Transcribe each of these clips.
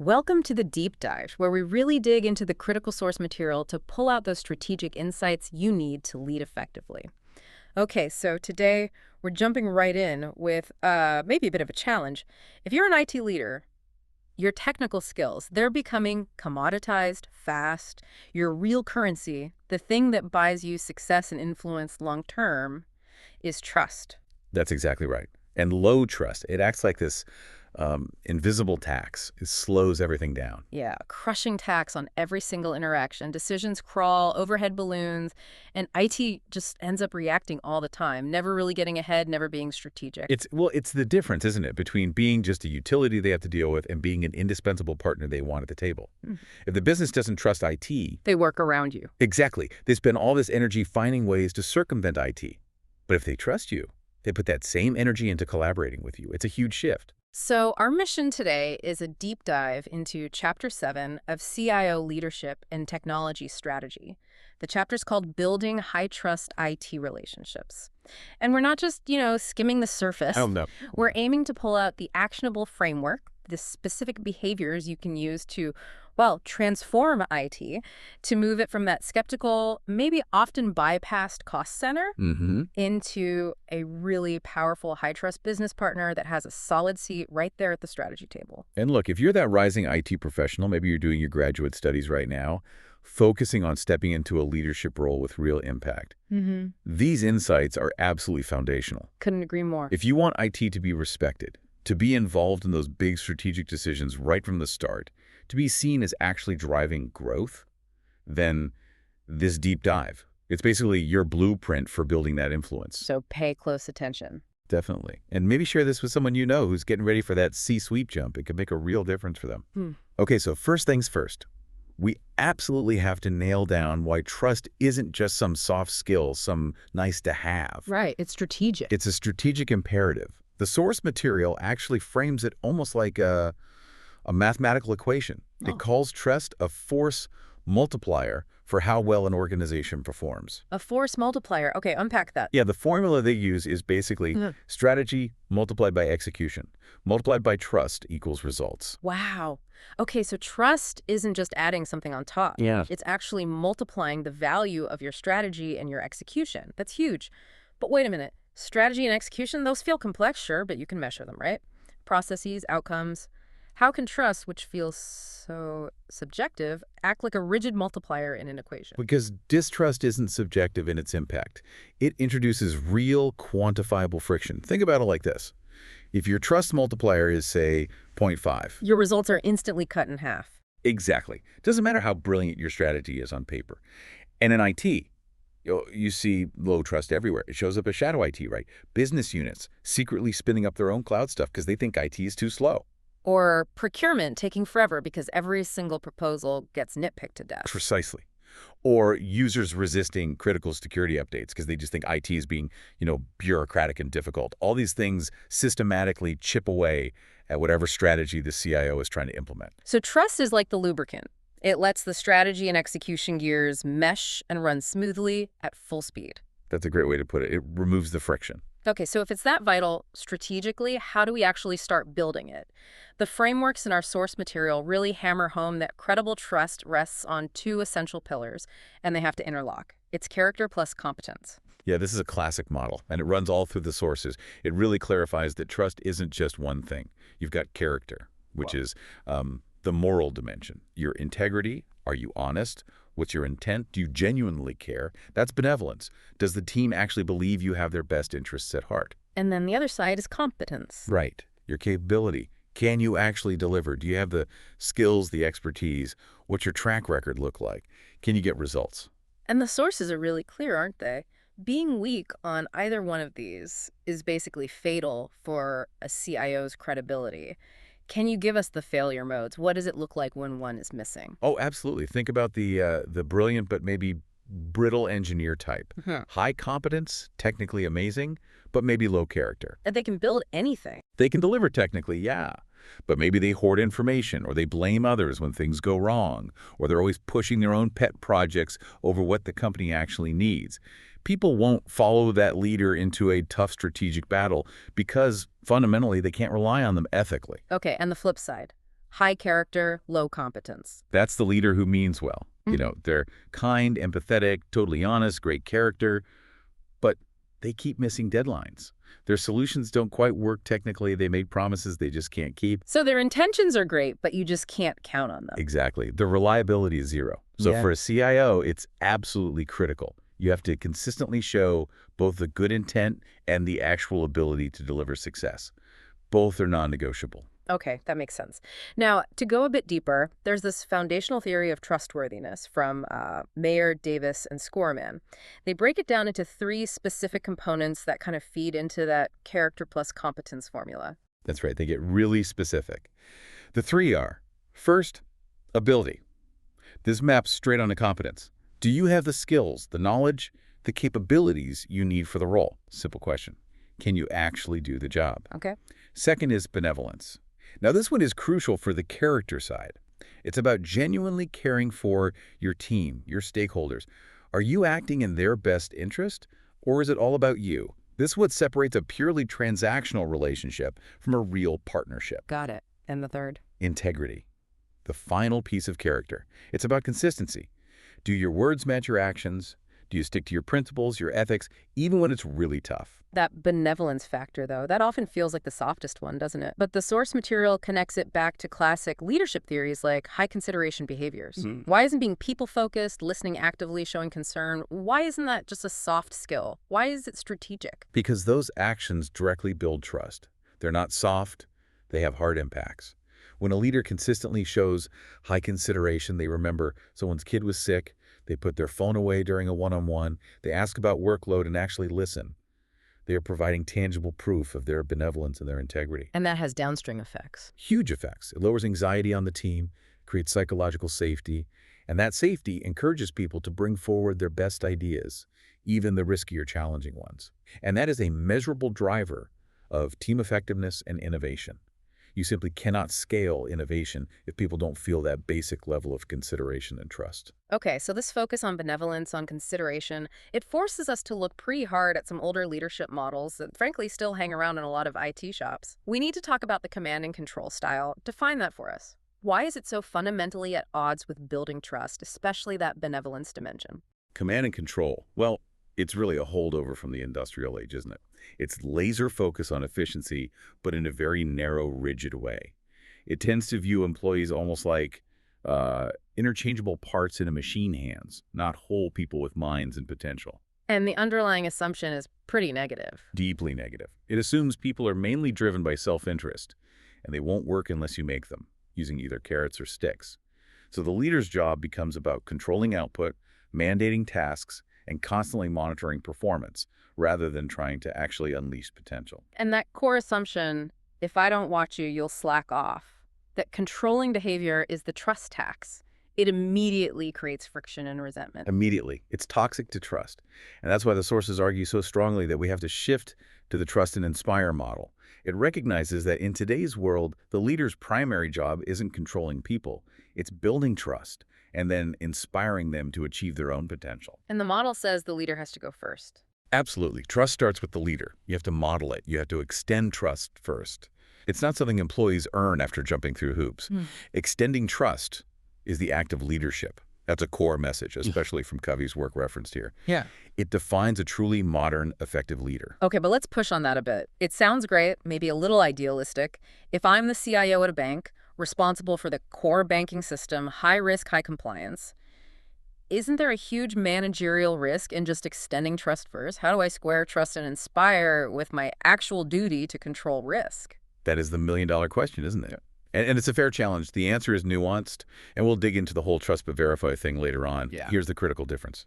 Welcome to the deep dive, where we really dig into the critical source material to pull out those strategic insights you need to lead effectively. Okay, so today we're jumping right in with maybe a bit of a challenge. If you're an IT leader, your technical skills, they're becoming commoditized fast. Your real currency, the thing that buys you success and influence long term, is trust. That's exactly right. And low trust, it acts like this invisible tax. It slows everything down. Yeah, crushing tax on every single interaction. Decisions crawl, overhead balloons, and IT just ends up reacting all the time, never really getting ahead, never being strategic. It's the difference, isn't it, between being just a utility they have to deal with and being an indispensable partner they want at the table. Mhm. If the business doesn't trust IT, They work around you. exactly, they spend all this energy finding ways to circumvent IT. But if they trust you, they put that same energy into collaborating with you. It's a huge shift. So, our mission today is a deep dive into Chapter 7 of CIO Leadership and Technology Strategy. The chapter's called Building High-Trust IT Relationships. And we're not just, skimming the surface. Oh, no. We're aiming to pull out the actionable framework, the specific behaviors you can use to, well, transform IT, to move it from that skeptical, maybe often bypassed cost center Mm-hmm. into a really powerful high-trust business partner that has a solid seat right there at the strategy table. And look, if you're that rising IT professional, maybe you're doing your graduate studies right now, focusing on stepping into a leadership role with real impact. Mm-hmm. These insights are absolutely foundational. Couldn't agree more. If you want IT to be respected, to be involved in those big strategic decisions right from the start, to be seen as actually driving growth, then this deep dive, it's basically your blueprint for building that influence. So pay close attention. Definitely. And maybe share this with someone you know who's getting ready for that C-suite jump. It could make a real difference for them. Okay, so first things first. We absolutely have to nail down why trust isn't just some soft skill, some nice to have. Right, it's strategic. It's a strategic imperative. The source material actually frames it almost like a mathematical equation. Oh. It calls trust a force multiplier for how well an organization performs. A force multiplier. Okay, unpack that. Yeah, the formula they use is basically strategy multiplied by execution, multiplied by trust equals results. Wow. Okay, so trust isn't just adding something on top. Yeah. It's actually multiplying the value of your strategy and your execution. That's huge. But wait a minute. Strategy and execution, those feel complex, sure, but you can measure them, right? Processes, outcomes. How can trust, which feels so subjective, act like a rigid multiplier in an equation? Because distrust isn't subjective in its impact. It introduces real quantifiable friction. Think about it like this. If your trust multiplier is, say, 0.5. Your results are instantly cut in half. Exactly. Doesn't matter how brilliant your strategy is on paper. And in IT, you see low trust everywhere. It shows up as shadow IT, right? Business units secretly spinning up their own cloud stuff because they think IT is too slow. Or procurement taking forever because every single proposal gets nitpicked to death. Precisely. Or users resisting critical security updates because they just think IT is being, bureaucratic and difficult. All these things systematically chip away at whatever strategy the CIO is trying to implement. So trust is like the lubricant. It lets the strategy and execution gears mesh and run smoothly at full speed. That's a great way to put it. It removes the friction. Okay, so if it's that vital strategically, how do we actually start building it? The frameworks in our source material really hammer home that credible trust rests on two essential pillars, and they have to interlock. It's character plus competence. Yeah, this is a classic model, and it runs all through the sources. It really clarifies that trust isn't just one thing. You've got character, which is the moral dimension. Your integrity, are you honest? What's your intent? Do you genuinely care? That's benevolence. Does the team actually believe you have their best interests at heart? And then the other side is competence. Right. Your capability. Can you actually deliver? Do you have the skills, the expertise? What's your track record look like? Can you get results? And the sources are really clear, aren't they? Being weak on either one of these is basically fatal for a CIO's credibility. Can you give us the failure modes? What does it look like when one is missing? Oh, absolutely. Think about the brilliant but maybe brittle engineer type. High competence, technically amazing, but maybe low character. That they can build anything. They can deliver technically, yeah. But maybe they hoard information, or they blame others when things go wrong, or they're always pushing their own pet projects over what the company actually needs. People won't follow that leader into a tough strategic battle because fundamentally they can't rely on them ethically. Okay, and the flip side. high character, low competence. That's the leader who means well. Mhm. They're kind, empathetic, totally honest, great character, but they keep missing deadlines. Their solutions don't quite work technically. They make promises they just can't keep. So their intentions are great, but you just can't count on them. Exactly. The reliability is zero. So Yeah. for a CIO, it's absolutely critical. You have to consistently show both the good intent and the actual ability to deliver success. Both are non-negotiable. Okay, that makes sense. Now, to go a bit deeper, there's this foundational theory of trustworthiness from Mayer, Davis, and Scorman. They break it down into three specific components that kind of feed into that character plus competence formula. That's right. They get really specific. The three are, first, ability. This maps straight onto competence. Do you have the skills, the knowledge, the capabilities you need for the role? Simple question. Can you actually do the job? Okay. Second is benevolence. Now, this one is crucial for the character side. It's about genuinely caring for your team, your stakeholders. Are you acting in their best interest, or is it all about you? This is what separates a purely transactional relationship from a real partnership. Got it. And the third? Integrity, the final piece of character. It's about consistency. Do your words match your actions? Do you stick to your principles, your ethics, even when it's really tough? That benevolence factor, though, that often feels like the softest one, doesn't it? But the source material connects it back to classic leadership theories like high consideration behaviors. Why isn't being people-focused, listening actively, showing concern, why isn't that just a soft skill? Why is it strategic? Because those actions directly build trust. They're not soft, they have hard impacts. When a leader consistently shows high consideration, they remember someone's kid was sick, they put their phone away during a one-on-one, they ask about workload and actually listen. They are providing tangible proof of their benevolence and their integrity. And that has downstream effects. Huge effects. It lowers anxiety on the team, creates psychological safety, and that safety encourages people to bring forward their best ideas, even the riskier, challenging ones. And that is a measurable driver of team effectiveness and innovation. You simply cannot scale innovation if people don't feel that basic level of consideration and trust. Okay, so this focus on benevolence, on consideration, it forces us to look pretty hard at some older leadership models that frankly still hang around in a lot of IT shops. We need to talk about the command and control style. Define that for us. Why is it so fundamentally at odds with building trust, especially that benevolence dimension? Command and control. Well, it's really a holdover from the industrial age, isn't it? It's laser focus on efficiency, but in a very narrow, rigid way. It tends to view employees almost like interchangeable parts in a machine hands, not whole people with minds and potential. And the underlying assumption is pretty negative. Deeply negative. It assumes people are mainly driven by self-interest, and they won't work unless you make them, using either carrots or sticks. So the leader's job becomes about controlling output, mandating tasks, and constantly monitoring performance, rather than trying to actually unleash potential. And that core assumption, if I don't watch you, you'll slack off, that controlling behavior is the trust tax. It immediately creates friction and resentment. Immediately. It's toxic to trust. And that's why the sources argue so strongly that we have to shift to the trust and inspire model. It recognizes that in today's world, the leader's primary job isn't controlling people. It's building trust and then inspiring them to achieve their own potential. And the model says the leader has to go first. Absolutely. Trust starts with the leader. You have to model it. You have to extend trust first. It's not something employees earn after jumping through hoops. Extending trust is the act of leadership. That's a core message, especially from Covey's work referenced here. Yeah. It defines a truly modern, effective leader. Okay, but let's push on that a bit. It sounds great, maybe a little idealistic. If I'm the CIO at a bank, responsible for the core banking system, high risk, high compliance, isn't there a huge managerial risk in just extending trust first? How do I square trust and inspire with my actual duty to control risk? That is the million-dollar question, isn't it? And it's a fair challenge. The answer is nuanced, and we'll dig into the whole trust but verify thing later on. Here's the critical difference.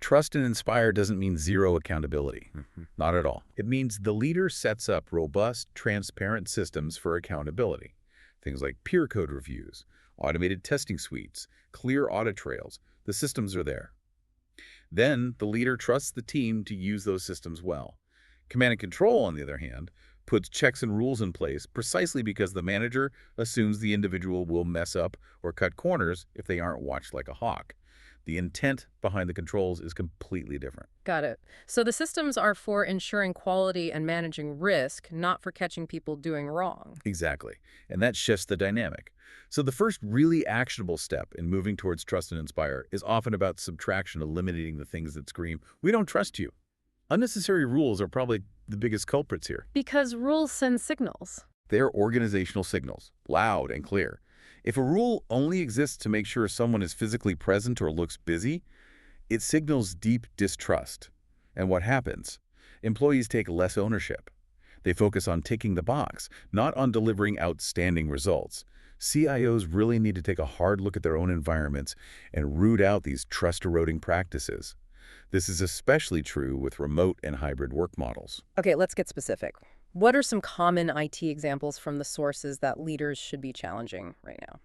Trust and inspire doesn't mean zero accountability. Not at all. It means the leader sets up robust, transparent systems for accountability. Things like peer code reviews, automated testing suites, clear audit trails. The systems are there. Then the leader trusts the team to use those systems well. Command and control, on the other hand, puts checks and rules in place precisely because the manager assumes the individual will mess up or cut corners if they aren't watched like a hawk. The intent behind the controls is completely different. Got it. So the systems are for ensuring quality and managing risk, not for catching people doing wrong. Exactly. And that shifts the dynamic. So the first really actionable step in moving towards trust and inspire is often about subtraction, eliminating the things that scream, "We don't trust you." Unnecessary rules are probably the biggest culprits here. Because rules send signals. They're organizational signals, loud and clear. If a rule only exists to make sure someone is physically present or looks busy, it signals deep distrust. And what happens? Employees take less ownership. They focus on ticking the box, not on delivering outstanding results. CIOs really need to take a hard look at their own environments and root out these trust-eroding practices. This is especially true with remote and hybrid work models. Okay, let's get specific. What are some common IT examples from the sources that leaders should be challenging right now?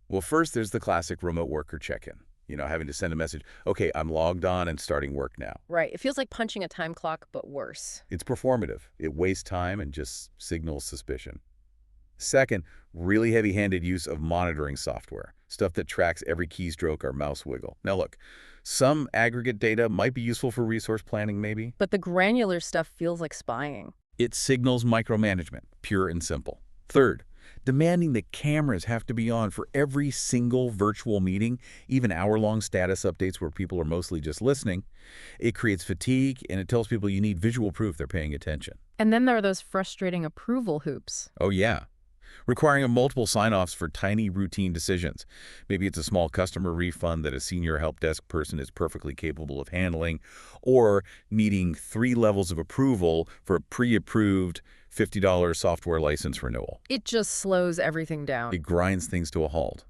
Well, first, there's the classic remote worker check-in. Having to send a message, okay, I'm logged on and starting work now. Right. It feels like punching a time clock, but worse. It's performative. It wastes time and just signals suspicion. Second, really heavy-handed use of monitoring software, stuff that tracks every keystroke or mouse wiggle. Now look, some aggregate data might be useful for resource planning maybe. But the granular stuff feels like spying. It signals micromanagement, pure and simple. Third, demanding that cameras have to be on for every single virtual meeting, even hour-long status updates where people are mostly just listening. It creates fatigue, and it tells people you need visual proof they're paying attention. And then there are those frustrating approval hoops. Oh yeah. Requiring multiple sign-offs for tiny routine decisions. Maybe it's a small customer refund that a senior help desk person is perfectly capable of handling, or needing 3 levels of approval for a pre-approved $50 software license renewal. It just slows everything down. It grinds things to a halt.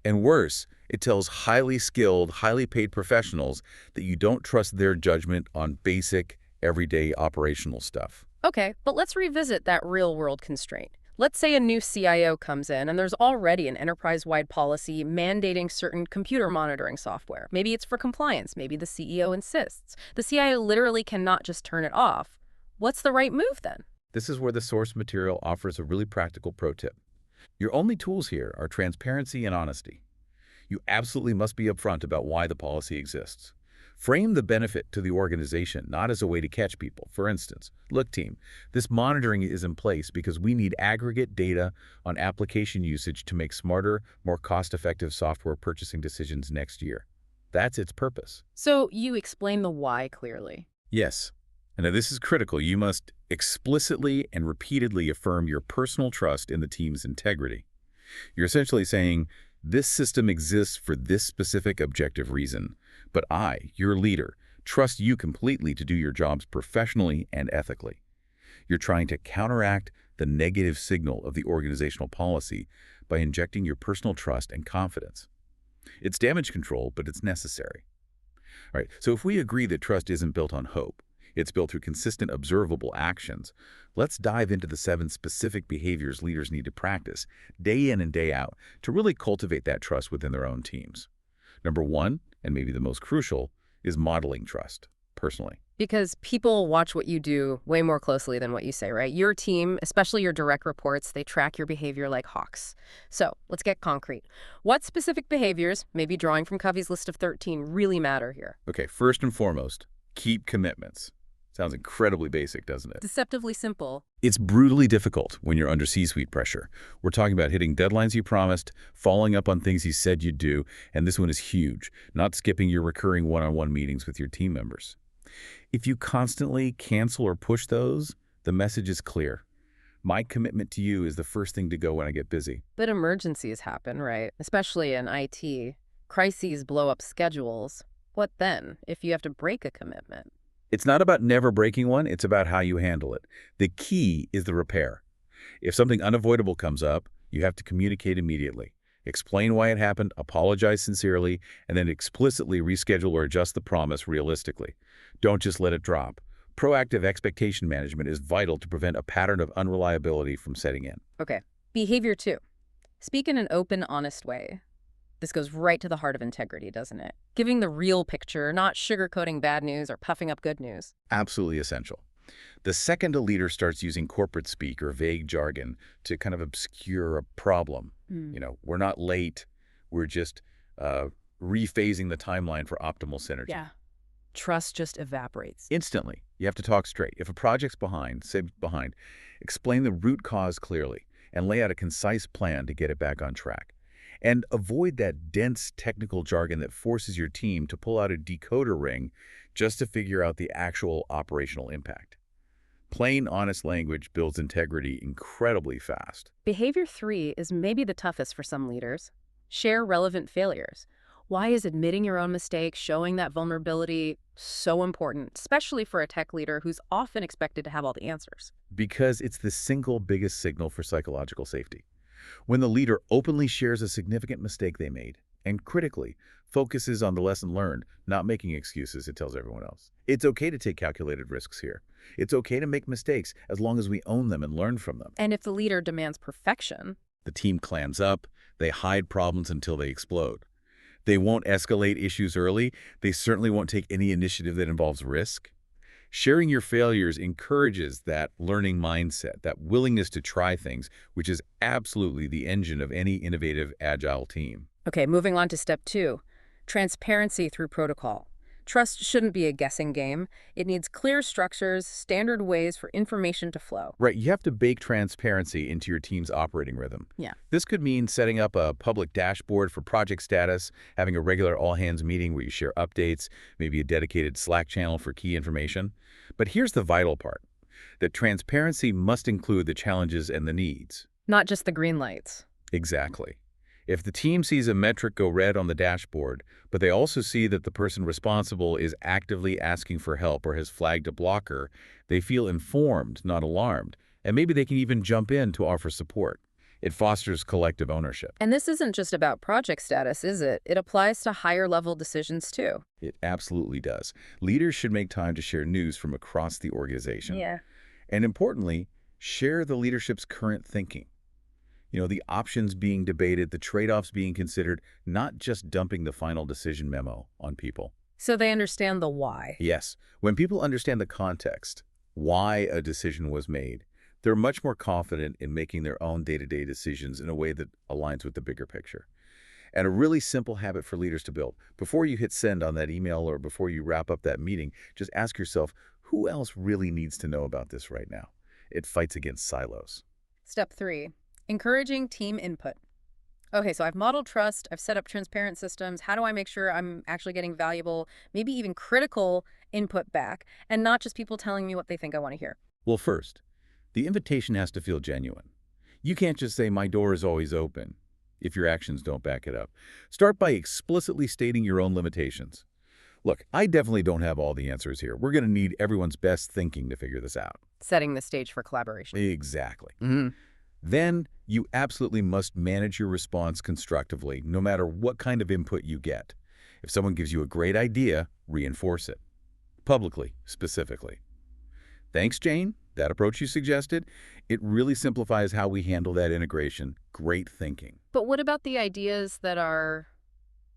And worse, it tells highly skilled, highly paid professionals that you don't trust their judgment on basic, everyday operational stuff. Okay, but let's revisit that real-world constraint. Let's say a new CIO comes in and there's already an enterprise-wide policy mandating certain computer monitoring software. Maybe it's for compliance. Maybe the CEO insists. The CIO literally cannot just turn it off. What's the right move then? This is where the source material offers a really practical pro tip. Your only tools here are transparency and honesty. You absolutely must be upfront about why the policy exists. Frame the benefit to the organization, not as a way to catch people. For instance, look team, this monitoring is in place because we need aggregate data on application usage to make smarter, more cost-effective software purchasing decisions next year. That's its purpose. So you explain the why clearly. Yes. And now this is critical. You must explicitly and repeatedly affirm your personal trust in the team's integrity. You're essentially saying, this system exists for this specific objective reason, but I, your leader, trust you completely to do your jobs professionally and ethically. You're trying to counteract the negative signal of the organizational policy by injecting your personal trust and confidence. It's damage control, but it's necessary. All right, so if we agree that trust isn't built on hope, it's built through consistent observable actions, let's dive into the 7 specific behaviors leaders need to practice day in and day out to really cultivate that trust within their own teams. Number 1, and maybe the most crucial, is modeling trust, personally. Because people watch what you do way more closely than what you say, right? Your team, especially your direct reports, they track your behavior like hawks. So let's get concrete. What specific behaviors, maybe drawing from Covey's list of 13, really matter here? Okay, first and foremost, keep commitments. Sounds incredibly basic, doesn't it? Deceptively simple. It's brutally difficult when you're under C-suite pressure. We're talking about hitting deadlines you promised, following up on things you said you'd do, and this one is huge, not skipping your recurring one-on-one meetings with your team members. If you constantly cancel or push those, the message is clear. My commitment to you is the first thing to go when I get busy. But emergencies happen, right? Especially in IT. Crises blow up schedules. What then, if you have to break a commitment? It's not about never breaking one, it's about how you handle it. The key is the repair. If something unavoidable comes up, you have to communicate immediately. Explain why it happened, apologize sincerely, and then explicitly reschedule or adjust the promise realistically. Don't just let it drop. Proactive expectation management is vital to prevent a pattern of unreliability from setting in. Okay. Behavior 2. Speak in an open, honest way. This goes right to the heart of integrity, doesn't it? Giving the real picture, not sugarcoating bad news or puffing up good news. Absolutely essential. The second a leader starts using corporate speak or vague jargon to kind of obscure a problem, we're not late, we're just rephasing the timeline for optimal synergy. Yeah. Trust just evaporates. Instantly. You have to talk straight. If a project's behind, say behind, explain the root cause clearly and lay out a concise plan to get it back on track. And avoid that dense technical jargon that forces your team to pull out a decoder ring just to figure out the actual operational impact. Plain, honest language builds integrity incredibly fast. Behavior 3 is maybe the toughest for some leaders. Share relevant failures. Why is admitting your own mistakes, showing that vulnerability so important, especially for a tech leader who's often expected to have all the answers? Because it's the single biggest signal for psychological safety. When the leader openly shares a significant mistake they made, and critically focuses on the lesson learned, not making excuses, it tells everyone else. It's okay to take calculated risks here. It's okay to make mistakes as long as we own them and learn from them. And if the leader demands perfection, The team clams up, they hide problems until they explode. They won't escalate issues early. They certainly won't take any initiative that involves risk. Sharing your failures encourages that learning mindset, that willingness to try things, which is absolutely the engine of any innovative, agile team. okay, moving on to step 2, transparency through protocol. Trust shouldn't be a guessing game. It needs clear structures, standard ways for information to flow. Right, you have to bake transparency into your team's operating rhythm. Yeah. This could mean setting up a public dashboard for project status, having a regular all-hands meeting where you share updates, maybe a dedicated Slack channel for key information. But here's the vital part, that transparency must include the challenges and the needs. Not just the green lights. Exactly. If the team sees a metric go red on the dashboard, but they also see that the person responsible is actively asking for help or has flagged a blocker, they feel informed, not alarmed, and maybe they can even jump in to offer support. It fosters collective ownership. And this isn't just about project status, is it? It applies to higher level decisions too. It absolutely does. Leaders should make time to share news from across the organization. Yeah. And importantly, share the leadership's current thinking. The options being debated, the trade-offs being considered, not just dumping the final decision memo on people. So they understand the why. Yes, when people understand the context, why a decision was made, they're much more confident in making their own day-to-day decisions in a way that aligns with the bigger picture. And a really simple habit for leaders to build. Before you hit send on that email or before you wrap up that meeting, just ask yourself, who else really needs to know about this right now? It fights against silos. Step 3, encouraging team input. Okay, so I've modeled trust, I've set up transparent systems. How do I make sure I'm actually getting valuable, maybe even critical input back, and not just people telling me what they think I want to hear? Well, first, the invitation has to feel genuine. You can't just say, my door is always open, if your actions don't back it up. Start by explicitly stating your own limitations. Look, I definitely don't have all the answers here. We're going to need everyone's best thinking to figure this out. Setting the stage for collaboration. Exactly. Mm-hmm. Then you absolutely must manage your response constructively, no matter what kind of input you get. If someone gives you a great idea, reinforce it. Publicly, specifically. Thanks, Jane. That approach you suggested, it really simplifies how we handle that integration. Great thinking. But what about the ideas that are,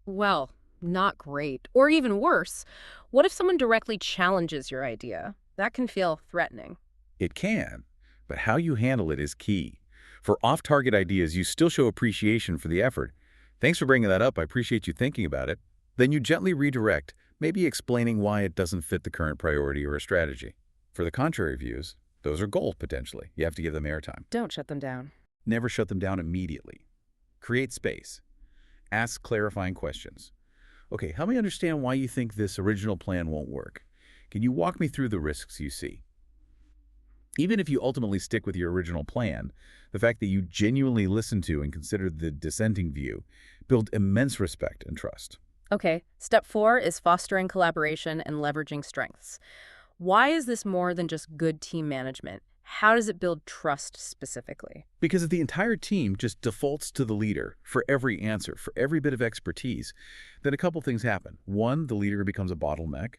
well, not great? Or even worse, what if someone directly challenges your idea? That can feel threatening. It can, but how you handle it is key. For off-target ideas, you still show appreciation for the effort. Thanks for bringing that up. I appreciate you thinking about it. Then you gently redirect, maybe explaining why it doesn't fit the current priority or a strategy. For the contrary views, those are gold, potentially. You have to give them airtime. Don't shut them down. Never shut them down immediately. Create space. Ask clarifying questions. Okay, help me understand why you think this original plan won't work. Can you walk me through the risks you see? Even if you ultimately stick with your original plan, the fact that you genuinely listen to and consider the dissenting view builds immense respect and trust. Okay, step 4 is fostering collaboration and leveraging strengths. Why is this more than just good team management? How does it build trust specifically? Because if the entire team just defaults to the leader for every answer, for every bit of expertise, then a couple things happen. 1, the leader becomes a bottleneck.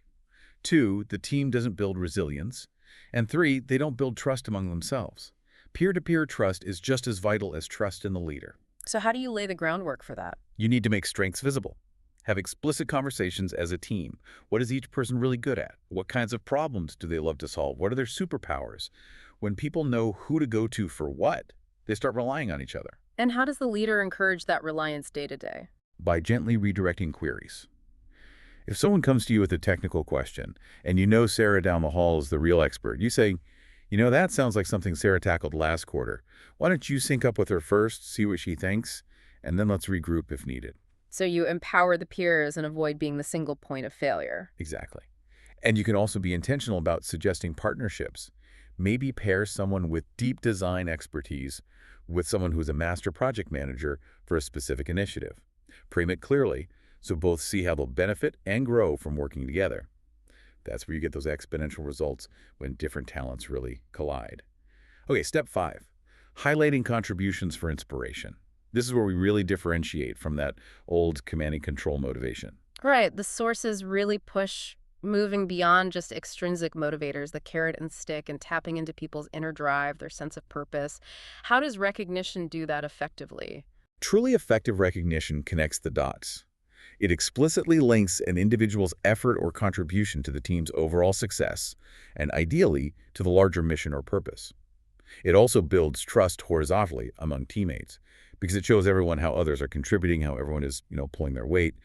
2, the team doesn't build resilience. And 3, they don't build trust among themselves. Peer-to-peer trust is just as vital as trust in the leader. So how do you lay the groundwork for that? You need to make strengths visible. Have explicit conversations as a team. What is each person really good at? What kinds of problems do they love to solve? What are their superpowers? When people know who to go to for what, they start relying on each other. And how does the leader encourage that reliance day to day? By gently redirecting queries. If someone comes to you with a technical question, and you know Sarah down the hall is the real expert, you say, that sounds like something Sarah tackled last quarter. Why don't you sync up with her first, see what she thinks, and then let's regroup if needed. So you empower the peers and avoid being the single point of failure. Exactly. And you can also be intentional about suggesting partnerships. Maybe pair someone with deep design expertise with someone who's a master project manager for a specific initiative. Frame it clearly so both see how they'll benefit and grow from working together. That's where you get those exponential results when different talents really collide. Okay, step 5, highlighting contributions for inspiration. This is where we really differentiate from that old command and control motivation. Right. The sources really push moving beyond just extrinsic motivators, the carrot and stick, and tapping into people's inner drive, their sense of purpose. How does recognition do that effectively? Truly effective recognition connects the dots. It explicitly links an individual's effort or contribution to the team's overall success, and ideally, to the larger mission or purpose. It also builds trust horizontally among teammates, because it shows everyone how others are contributing, how everyone is, pulling their weight.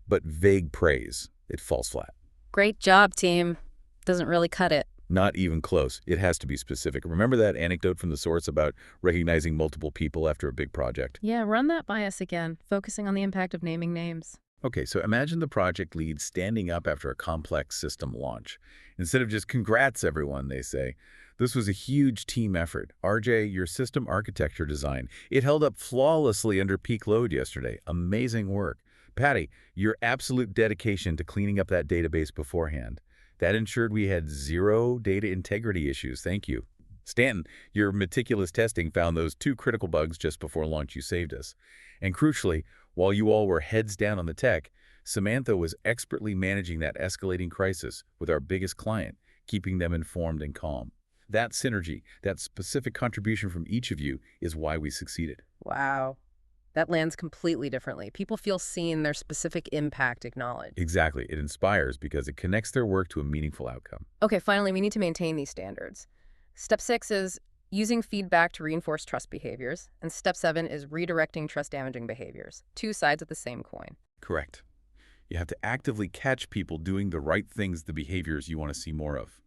But vague praise, it falls flat. Great job, team. Doesn't really cut it. Not even close. It has to be specific. Remember that anecdote from the source about recognizing multiple people after a big project? Yeah, run that by us again, focusing on the impact of naming names. Okay, so imagine the project lead standing up after a complex system launch. Instead of just "congrats everyone," they say, "This was a huge team effort. RJ, your system architecture design, it held up flawlessly under peak load yesterday. Amazing work. Patty, your absolute dedication to cleaning up that database beforehand. That ensured we had 0 data integrity issues. Thank you. Stanton, your meticulous testing found those 2 critical bugs just before launch. You saved us. And crucially, while you all were heads down on the tech, Samantha was expertly managing that escalating crisis with our biggest client, keeping them informed and calm. That synergy, that specific contribution from each of you is why we succeeded." Wow. That lands completely differently. People feel seen, their specific impact acknowledged. Exactly. It inspires because it connects their work to a meaningful outcome. Okay, finally, we need to maintain these standards. Step 6 is using feedback to reinforce trust behaviors, and step 7 is redirecting trust-damaging behaviors. 2 sides of the same coin. Correct. You have to actively catch people doing the right things, the behaviors you want to see more of.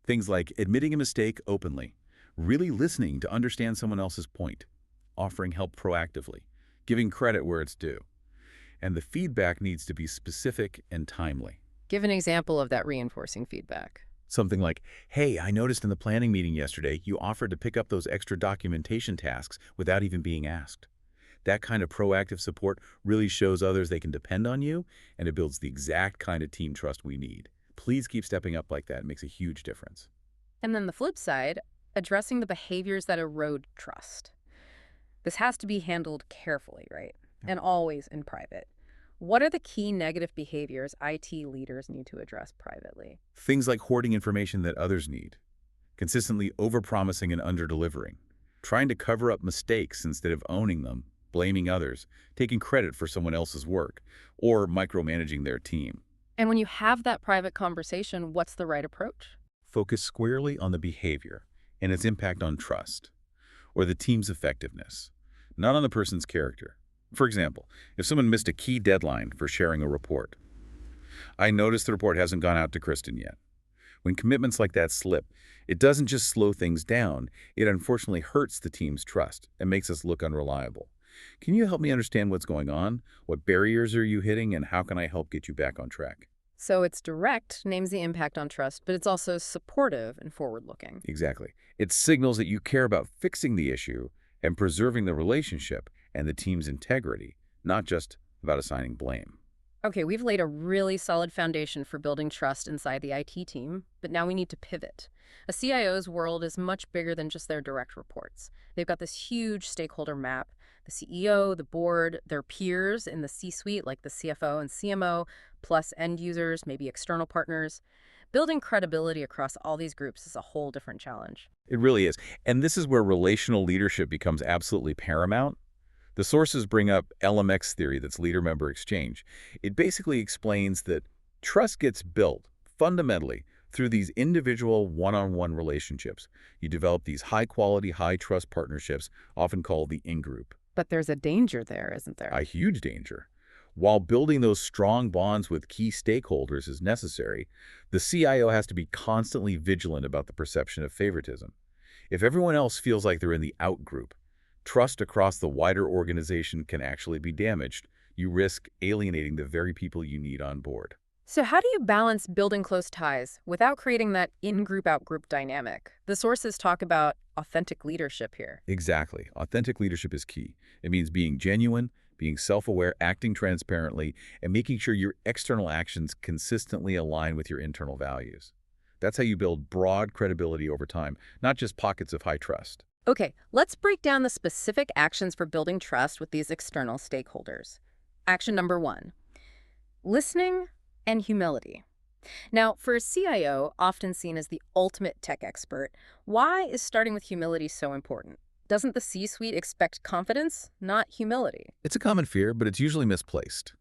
Things like admitting a mistake openly, really listening to understand someone else's point, offering help proactively, giving credit where it's due. And the feedback needs to be specific and timely. Give an example of that reinforcing feedback. Something like, "Hey, I noticed in the planning meeting yesterday you offered to pick up those extra documentation tasks without even being asked." That kind of proactive support really shows others they can depend on you, and it builds the exact kind of team trust we need. Please keep stepping up like that. It makes a huge difference. And then the flip side, addressing the behaviors that erode trust. This has to be handled carefully, right? Yeah. And always in private. What are the key negative behaviors IT leaders need to address privately? Things like hoarding information that others need, consistently overpromising and underdelivering, trying to cover up mistakes instead of owning them, blaming others, taking credit for someone else's work, or micromanaging their team. And when you have that private conversation, what's the right approach? Focus squarely on the behavior and its impact on trust, or the team's effectiveness, not on the person's character. For example, if someone missed a key deadline for sharing a report, "I noticed the report hasn't gone out to Kristen yet." When commitments like that slip, it doesn't just slow things down, it unfortunately hurts the team's trust and makes us look unreliable. "Can you help me understand what's going on? What barriers are you hitting, and how can I help get you back on track?" So it's direct, names the impact on trust, but it's also supportive and forward-looking. Exactly. It signals that you care about fixing the issue and preserving the relationship and the team's integrity, not just about assigning blame. Okay, we've laid a really solid foundation for building trust inside the IT team, but now we need to pivot. A CIO's world is much bigger than just their direct reports. They've got this huge stakeholder map: the CEO, the board, their peers in the C-suite like the CFO and CMO, plus end users, maybe external partners. Building credibility across all these groups is a whole different challenge. It really is. And this is where relational leadership becomes absolutely paramount. The sources bring up LMX theory, that's leader-member exchange. It basically explains that trust gets built fundamentally through these individual one-on-one relationships. You develop these high-quality, high-trust partnerships, often called the in-group. But there's a danger there, isn't there? A huge danger. While building those strong bonds with key stakeholders is necessary, the CIO has to be constantly vigilant about the perception of favoritism. If everyone else feels like they're in the out group, trust across the wider organization can actually be damaged. You risk alienating the very people you need on board. So how do you balance building close ties without creating that in-group, out-group dynamic? The sources talk about authentic leadership here. Exactly. Authentic leadership is key. It means being genuine, being self-aware, acting transparently, and making sure your external actions consistently align with your internal values. That's how you build broad credibility over time, not just pockets of high trust. Okay, let's break down the specific actions for building trust with these external stakeholders. Action number 1, listening and humility. Now, for a CIO, often seen as the ultimate tech expert, why is starting with humility so important? Doesn't the C-suite expect confidence, not humility? It's a common fear, but it's usually misplaced.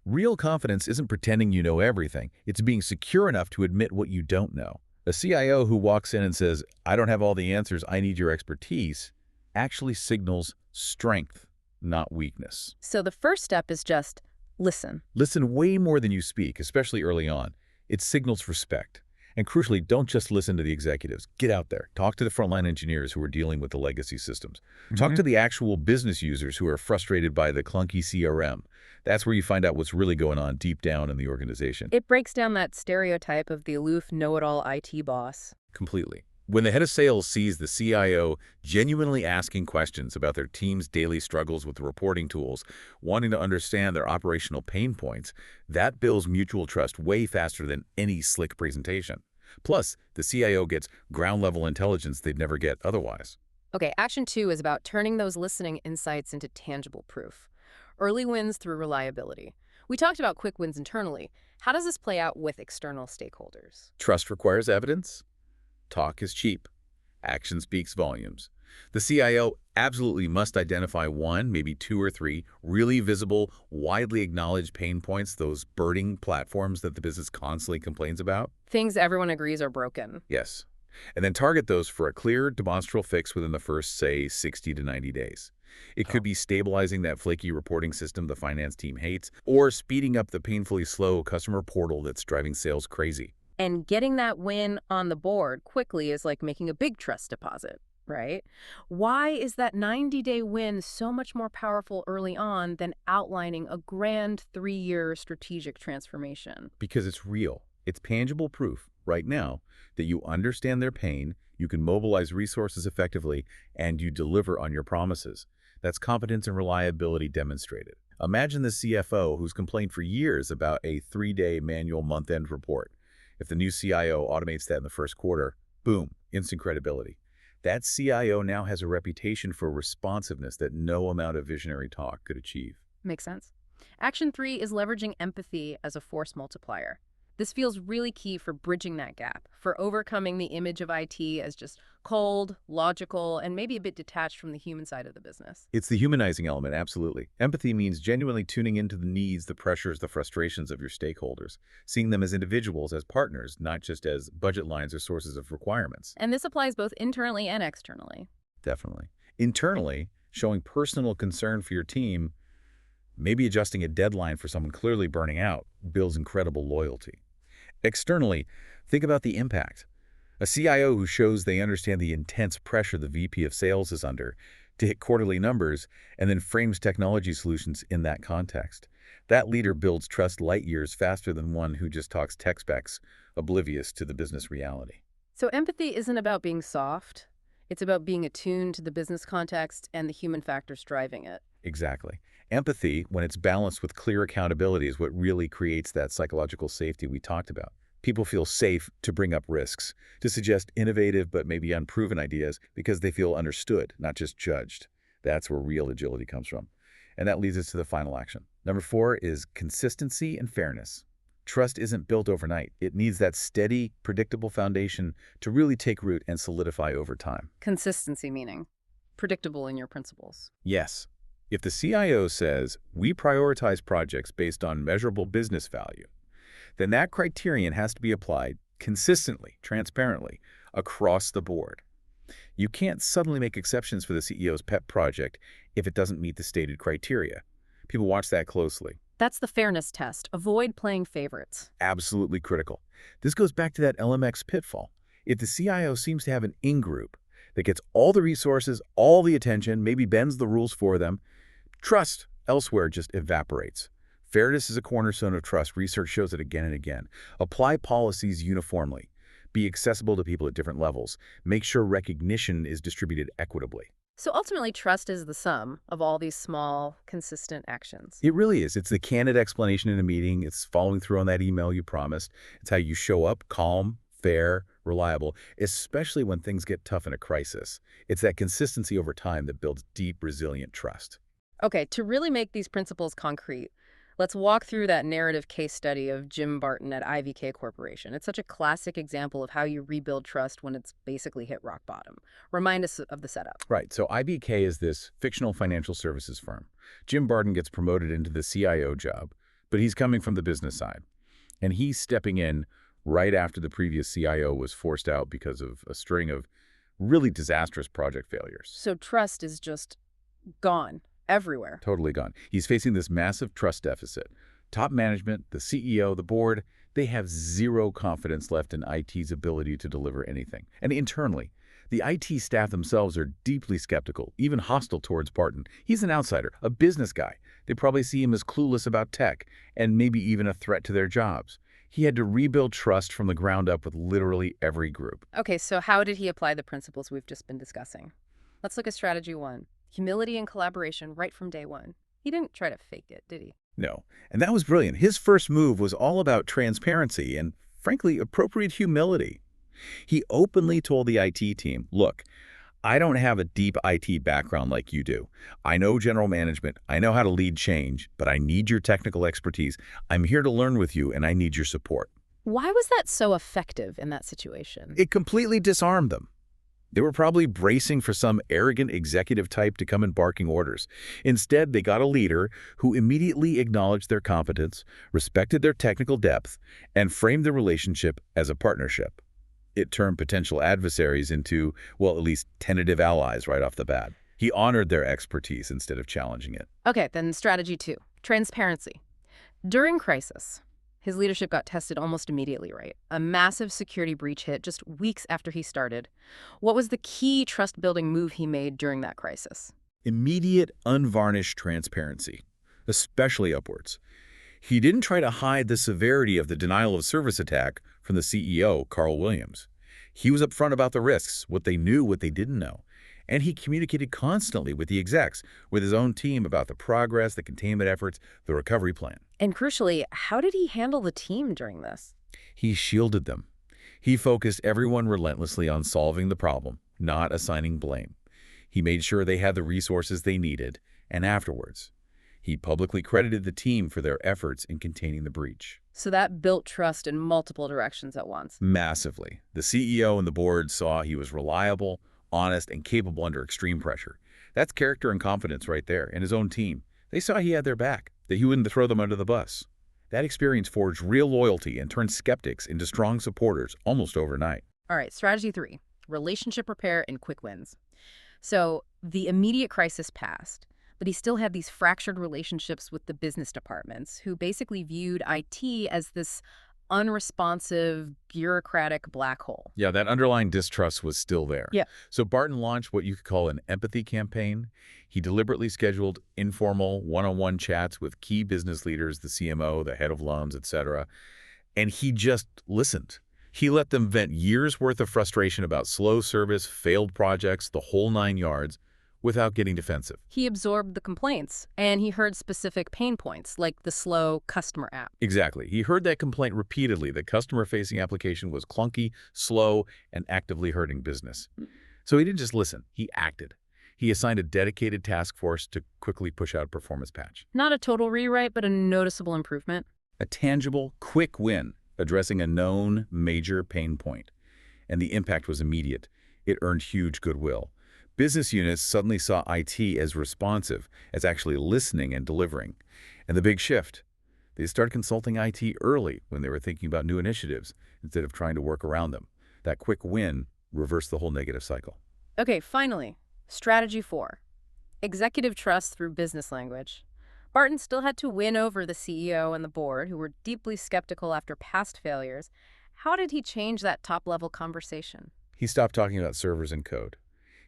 Real confidence isn't pretending you know everything. It's being secure enough to admit what you don't know. A CIO who walks in and says, "I don't have all the answers, I need your expertise," actually signals strength, not weakness. So the first step is just listen. Listen way more than you speak, especially early on. It signals respect. And crucially, don't just listen to the executives. Get out there. Talk to the frontline engineers who are dealing with the legacy systems. Talk to the actual business users who are frustrated by the clunky CRM. That's where you find out what's really going on deep down in the organization. It breaks down that stereotype of the aloof, know-it-all IT boss. Completely. When the head of sales sees the CIO genuinely asking questions about their team's daily struggles with the reporting tools, wanting to understand their operational pain points, that builds mutual trust way faster than any slick presentation. Plus, the CIO gets ground-level intelligence they'd never get otherwise. Okay, action 2 is about turning those listening insights into tangible proof. Early wins through reliability. We talked about quick wins internally. How does this play out with external stakeholders? Trust requires evidence. Talk is cheap. Action speaks volumes. The CIO absolutely must identify one, maybe two or three, really visible, widely acknowledged pain points, those burning platforms that the business constantly complains about. Things everyone agrees are broken. Yes. And then target those for a clear, demonstrable fix within the first, say, 60 to 90 days. It could be stabilizing that flaky reporting system the finance team hates, or speeding up the painfully slow customer portal that's driving sales crazy. And getting that win on the board quickly is like making a big trust deposit, right? Why is that 90-day win so much more powerful early on than outlining a grand 3-year strategic transformation? Because it's real. It's tangible proof right now that you understand their pain, you can mobilize resources effectively, and you deliver on your promises. That's competence and reliability demonstrated. Imagine the CFO who's complained for years about a 3-day manual month-end report. If the new CIO automates that in the first quarter, boom, instant credibility. That CIO now has a reputation for responsiveness that no amount of visionary talk could achieve. Makes sense. Action 3 is leveraging empathy as a force multiplier. This feels really key for bridging that gap, for overcoming the image of IT as just cold, logical, and maybe a bit detached from the human side of the business. It's the humanizing element, absolutely. Empathy means genuinely tuning into the needs, the pressures, the frustrations of your stakeholders, seeing them as individuals, as partners, not just as budget lines or sources of requirements. And this applies both internally and externally. Definitely. Internally, showing personal concern for your team, maybe adjusting a deadline for someone clearly burning out, builds incredible loyalty. Externally, think about the impact. A CIO who shows they understand the intense pressure the VP of sales is under to hit quarterly numbers and then frames technology solutions in that context. That leader builds trust light years faster than one who just talks tech specs, oblivious to the business reality. So empathy isn't about being soft. It's about being attuned to the business context and the human factors driving it. Exactly. Empathy, when it's balanced with clear accountability, is what really creates that psychological safety we talked about. People feel safe to bring up risks, to suggest innovative but maybe unproven ideas because they feel understood, not just judged. That's where real agility comes from. And that leads us to the final action. Number 4 is consistency and fairness. Trust isn't built overnight. It needs that steady, predictable foundation to really take root and solidify over time. Consistency meaning predictable in your principles. Yes. If the CIO says, "We prioritize projects based on measurable business value," then that criterion has to be applied consistently, transparently, across the board. You can't suddenly make exceptions for the CEO's pet project if it doesn't meet the stated criteria. People watch that closely. That's the fairness test. Avoid playing favorites. Absolutely critical. This goes back to that LMX pitfall. If the CIO seems to have an in-group that gets all the resources, all the attention, maybe bends the rules for them, trust elsewhere just evaporates. Fairness is a cornerstone of trust. Research shows it again and again. Apply policies uniformly. Be accessible to people at different levels. Make sure recognition is distributed equitably. So ultimately, trust is the sum of all these small, consistent actions. It really is. It's the candid explanation in a meeting. It's following through on that email you promised. It's how you show up calm, fair, reliable, especially when things get tough in a crisis. It's that consistency over time that builds deep, resilient trust. Okay, to really make these principles concrete, let's walk through that narrative case study of Jim Barton at IVK Corporation. It's such a classic example of how you rebuild trust when it's basically hit rock bottom. Remind us of the setup. Right. So IBK is this fictional financial services firm. Jim Barton gets promoted into the CIO job, but he's coming from the business side. And he's stepping in right after the previous CIO was forced out because of a string of really disastrous project failures. So trust is just gone everywhere. Totally gone. He's facing this massive trust deficit. Top management, the CEO, the board, they have zero confidence left in IT's ability to deliver anything. And internally, the IT staff themselves are deeply skeptical, even hostile towards Barton. He's an outsider, a business guy. They probably see him as clueless about tech, and maybe even a threat to their jobs. He had to rebuild trust from the ground up with literally every group. Okay, so how did he apply the principles we've just been discussing? Let's look at strategy one. Humility and collaboration right from day one. He didn't try to fake it, did he? No, and that was brilliant. His first move was all about transparency and, frankly, appropriate humility. He openly told the IT team, look, I don't have a deep IT background like you do. I know general management. I know how to lead change, but I need your technical expertise. I'm here to learn with you, and I need your support. Why was that so effective in that situation? It completely disarmed them. They were probably bracing for some arrogant executive type to come in barking orders. Instead, they got a leader who immediately acknowledged their competence, respected their technical depth, and framed the relationship as a partnership. It turned potential adversaries into, well, at least tentative allies right off the bat. He honored their expertise instead of challenging it. Okay, then strategy two, transparency. During crisis, his leadership got tested almost immediately, right? A massive security breach hit just weeks after he started. What was the key trust-building move he made during that crisis? Immediate, unvarnished transparency, especially upwards. He didn't try to hide the severity of the denial of service attack from the CEO, Carl Williams. He was upfront about the risks, what they knew, what they didn't know. And he communicated constantly with the execs, with his own team about the progress, the containment efforts, the recovery plan. And crucially, how did he handle the team during this? He shielded them. He focused everyone relentlessly on solving the problem, not assigning blame. He made sure they had the resources they needed, and afterwards, he publicly credited the team for their efforts in containing the breach. So that built trust in multiple directions at once. Massively. The CEO and the board saw he was reliable, honest, and capable under extreme pressure. That's character and confidence right there. And his own team, they saw he had their back, that he wouldn't throw them under the bus. That experience forged real loyalty and turned skeptics into strong supporters almost overnight. All right, strategy three, relationship repair and quick wins. So the immediate crisis passed, but he still had these fractured relationships with the business departments who basically viewed IT as this unresponsive, bureaucratic black hole. Yeah, that underlying distrust was still there. Yeah. So Barton launched what you could call an empathy campaign. He deliberately scheduled informal one-on-one chats with key business leaders, the CMO, the head of loans, etc. And he just listened. He let them vent years' worth of frustration about slow service, failed projects, the whole 9 yards, without getting defensive. He absorbed the complaints, and he heard specific pain points, like the slow customer app. Exactly. He heard that complaint repeatedly. The customer-facing application was clunky, slow, and actively hurting business. So he didn't just listen. He acted. He assigned a dedicated task force to quickly push out a performance patch. Not a total rewrite, but a noticeable improvement. A tangible, quick win, addressing a known major pain point. And the impact was immediate. It earned huge goodwill. Business units suddenly saw IT as responsive, as actually listening and delivering. And the big shift, they started consulting IT early when they were thinking about new initiatives instead of trying to work around them. That quick win reversed the whole negative cycle. Okay, finally, strategy four, executive trust through business language. Barton still had to win over the CEO and the board, who were deeply skeptical after past failures. How did he change that top-level conversation? He stopped talking about servers and code.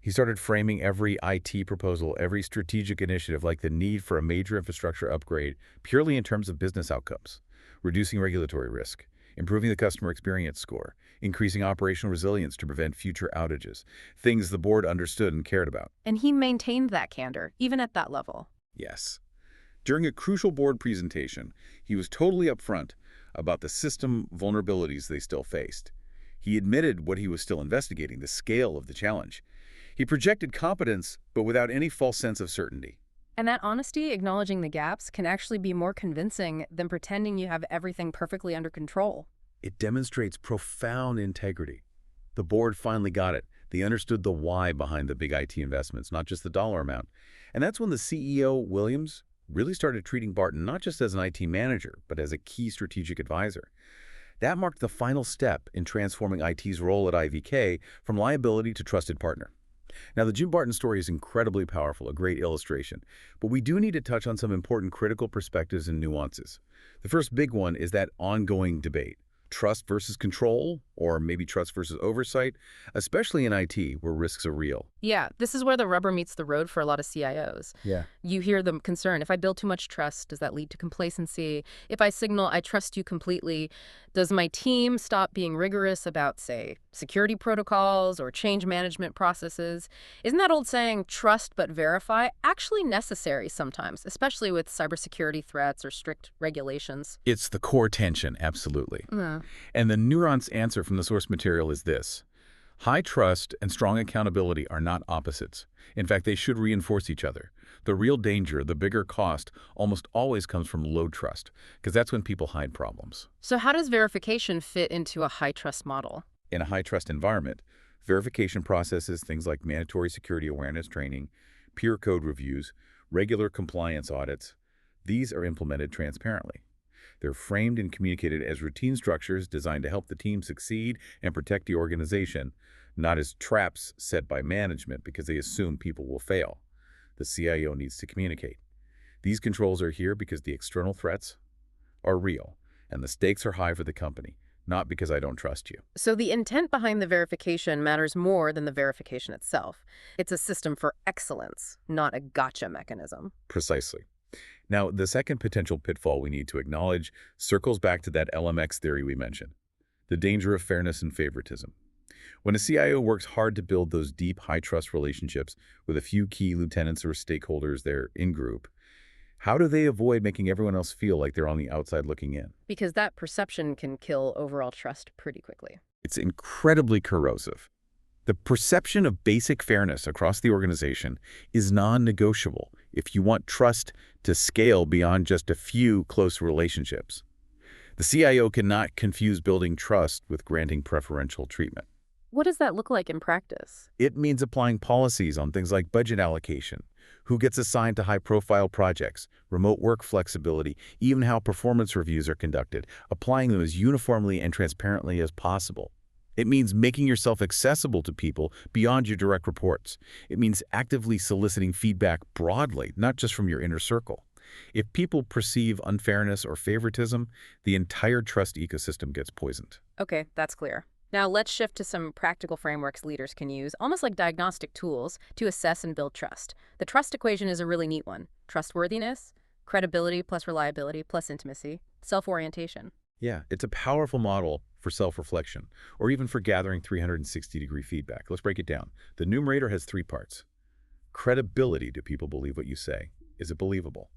He started framing every IT proposal, every strategic initiative like the need for a major infrastructure upgrade purely in terms of business outcomes, reducing regulatory risk, improving the customer experience score, increasing operational resilience to prevent future outages, things the board understood and cared about. And he maintained that candor, even at that level. Yes. During a crucial board presentation, he was totally upfront about the system vulnerabilities they still faced. He admitted what he was still investigating, the scale of the challenge. He projected competence, but without any false sense of certainty. And that honesty, acknowledging the gaps, can actually be more convincing than pretending you have everything perfectly under control. It demonstrates profound integrity. The board finally got it. They understood the why behind the big IT investments, not just the dollar amount. And that's when the CEO, Williams, really started treating Barton not just as an IT manager, but as a key strategic advisor. That marked the final step in transforming IT's role at IVK from liability to trusted partner. Now, the Jim Barton story is incredibly powerful, a great illustration, but we do need to touch on some important critical perspectives and nuances. The first big one is that ongoing debate. Trust versus control, or maybe trust versus oversight, especially in IT where risks are real. Yeah, this is where the rubber meets the road for a lot of CIOs. Yeah. You hear them concern, if I build too much trust, does that lead to complacency? If I signal I trust you completely, does my team stop being rigorous about, say, security protocols or change management processes? Isn't that old saying, trust but verify, actually necessary sometimes, especially with cybersecurity threats or strict regulations? It's the core tension, absolutely. And the nuanced answer from the source material is this. High trust and strong accountability are not opposites. In fact, they should reinforce each other. The real danger, the bigger cost, almost always comes from low trust, because that's when people hide problems. So how does verification fit into a high-trust model? In a high-trust environment, verification processes, things like mandatory security awareness training, peer code reviews, regular compliance audits, these are implemented transparently. They're framed and communicated as routine structures designed to help the team succeed and protect the organization, not as traps set by management because they assume people will fail. The CIO needs to communicate. These controls are here because the external threats are real, and the stakes are high for the company, not because I don't trust you. So the intent behind the verification matters more than the verification itself. It's a system for excellence, not a gotcha mechanism. Precisely. Now, the second potential pitfall we need to acknowledge circles back to that LMX theory we mentioned, the danger of fairness and favoritism. When a CIO works hard to build those deep, high-trust relationships with a few key lieutenants or stakeholders there in group, how do they avoid making everyone else feel like they're on the outside looking in? Because that perception can kill overall trust pretty quickly. It's incredibly corrosive. The perception of basic fairness across the organization is non-negotiable if you want trust to scale beyond just a few close relationships. The CIO cannot confuse building trust with granting preferential treatment. What does that look like in practice? It means applying policies on things like budget allocation, who gets assigned to high-profile projects, remote work flexibility, even how performance reviews are conducted, applying them as uniformly and transparently as possible. It means making yourself accessible to people beyond your direct reports. It means actively soliciting feedback broadly, not just from your inner circle. If people perceive unfairness or favoritism, the entire trust ecosystem gets poisoned. Okay, that's clear. Now let's shift to some practical frameworks leaders can use, almost like diagnostic tools, to assess and build trust. The trust equation is a really neat one. Trustworthiness, credibility plus reliability plus intimacy, self-orientation. Yeah, it's a powerful model for self-reflection, or even for gathering 360-degree feedback. Let's break it down. The numerator has 3 parts. Credibility, do people believe what you say? Is it believable?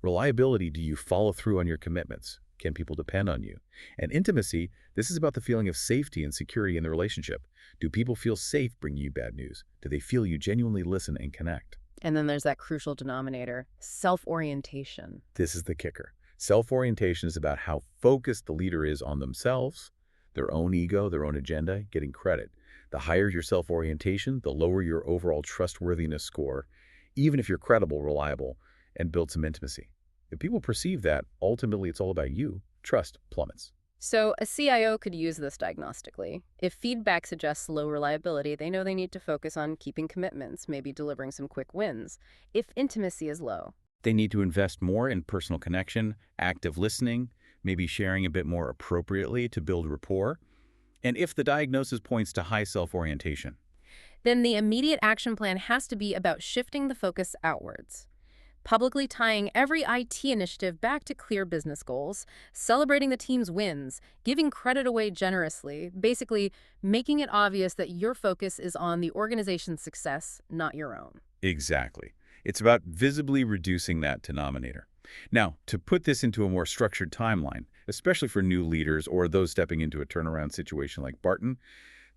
Reliability, do you follow through on your commitments? Can people depend on you? And intimacy, this is about the feeling of safety and security in the relationship. Do people feel safe bringing you bad news? Do they feel you genuinely listen and connect? And then there's that crucial denominator, self-orientation. This is the kicker. Self-orientation is about how focused the leader is on themselves, their own ego, their own agenda, getting credit. The higher your self-orientation, the lower your overall trustworthiness score, even if you're credible, reliable, and build some intimacy. If people perceive that, ultimately it's all about you, trust plummets. So a CIO could use this diagnostically. If feedback suggests low reliability, they know they need to focus on keeping commitments, maybe delivering some quick wins. If intimacy is low, They need to invest more in personal connection, active listening, maybe sharing a bit more appropriately to build rapport. And if the diagnosis points to high self-orientation, Then the immediate action plan has to be about shifting the focus outwards. Publicly tying every IT initiative back to clear business goals, celebrating the team's wins, giving credit away generously, basically making it obvious that your focus is on the organization's success, not your own. exactly. It's about visibly reducing that denominator. Now, to put this into a more structured timeline, especially for new leaders or those stepping into a turnaround situation like Barton,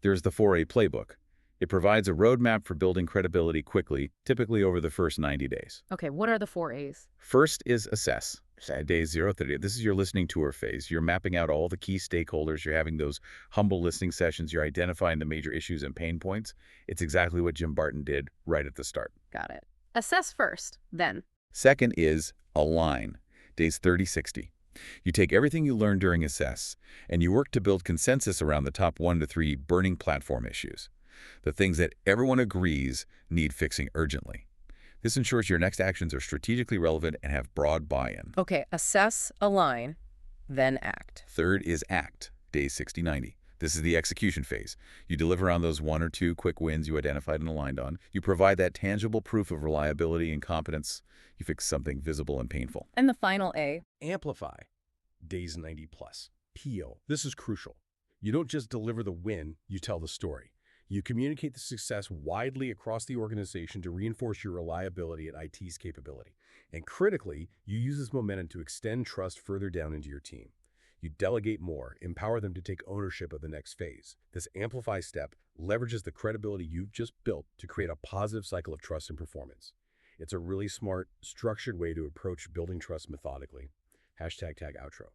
there's the 4A playbook. It provides a roadmap for building credibility quickly, typically over the first 90 days. Okay, what are the 4 A's? First is assess. At day 0 30. This is your listening tour phase. You're mapping out all the key stakeholders. You're having those humble listening sessions. You're identifying the major issues and pain points. It's exactly what Jim Barton did right at the start. Got it. Assess first, then. Second is align. Days 30-60. You take everything you learned during assess, and you work to build consensus around the top 1 to 3 burning platform issues, the things that everyone agrees need fixing urgently. This ensures your next actions are strategically relevant and have broad buy-in. Okay, assess, align, then act. Third is act, days 60-90. This is the execution phase. You deliver on those 1 or 2 quick wins you identified and aligned on. You provide that tangible proof of reliability and competence. You fix something visible and painful. And the final A. Amplify, days 90 plus. PO. This is crucial. You don't just deliver the win, you tell the story. You communicate the success widely across the organization to reinforce your reliability and IT's capability. And critically, you use this momentum to extend trust further down into your team. You delegate more, empower them to take ownership of the next phase. This amplify step leverages the credibility you've just built to create a positive cycle of trust and performance. It's a really smart, structured way to approach building trust methodically. #tag outro.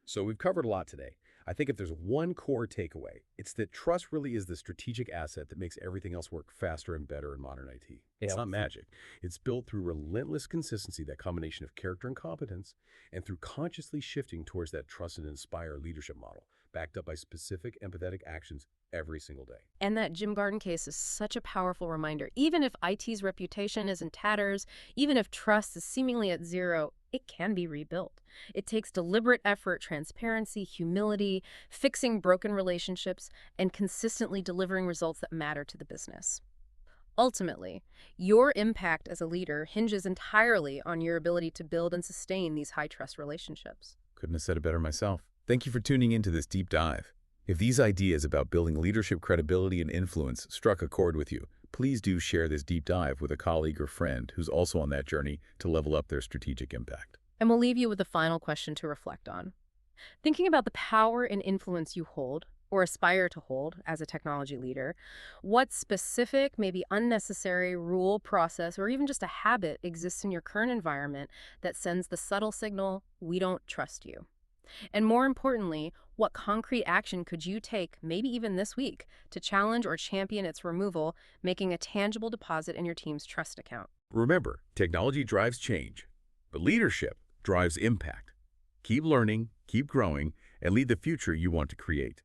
So we've covered a lot today. I think if there's one core takeaway, it's that trust really is the strategic asset that makes everything else work faster and better in modern IT. It's not magic. It's built through relentless consistency, that combination of character and competence, and through consciously shifting towards that trust and inspire leadership model, backed up by specific empathetic actions every single day. And that Jim Garden case is such a powerful reminder. Even if IT's reputation is in tatters, even if trust is seemingly at zero, it can be rebuilt. It takes deliberate effort, transparency, humility, fixing broken relationships, and consistently delivering results that matter to the business. Ultimately, your impact as a leader hinges entirely on your ability to build and sustain these high-trust relationships. Couldn't have said it better myself. Thank you for tuning into this deep dive. If these ideas about building leadership credibility and influence struck a chord with you, please do share this deep dive with a colleague or friend who's also on that journey to level up their strategic impact. And we'll leave you with a final question to reflect on. Thinking about the power and influence you hold, or aspire to hold, as a technology leader, what specific, maybe unnecessary rule, process, or even just a habit exists in your current environment that sends the subtle signal, "We don't trust you"? And more importantly, what concrete action could you take, maybe even this week, to challenge or champion its removal, making a tangible deposit in your team's trust account? Remember, technology drives change, but leadership drives impact. Keep learning, keep growing, and lead the future you want to create.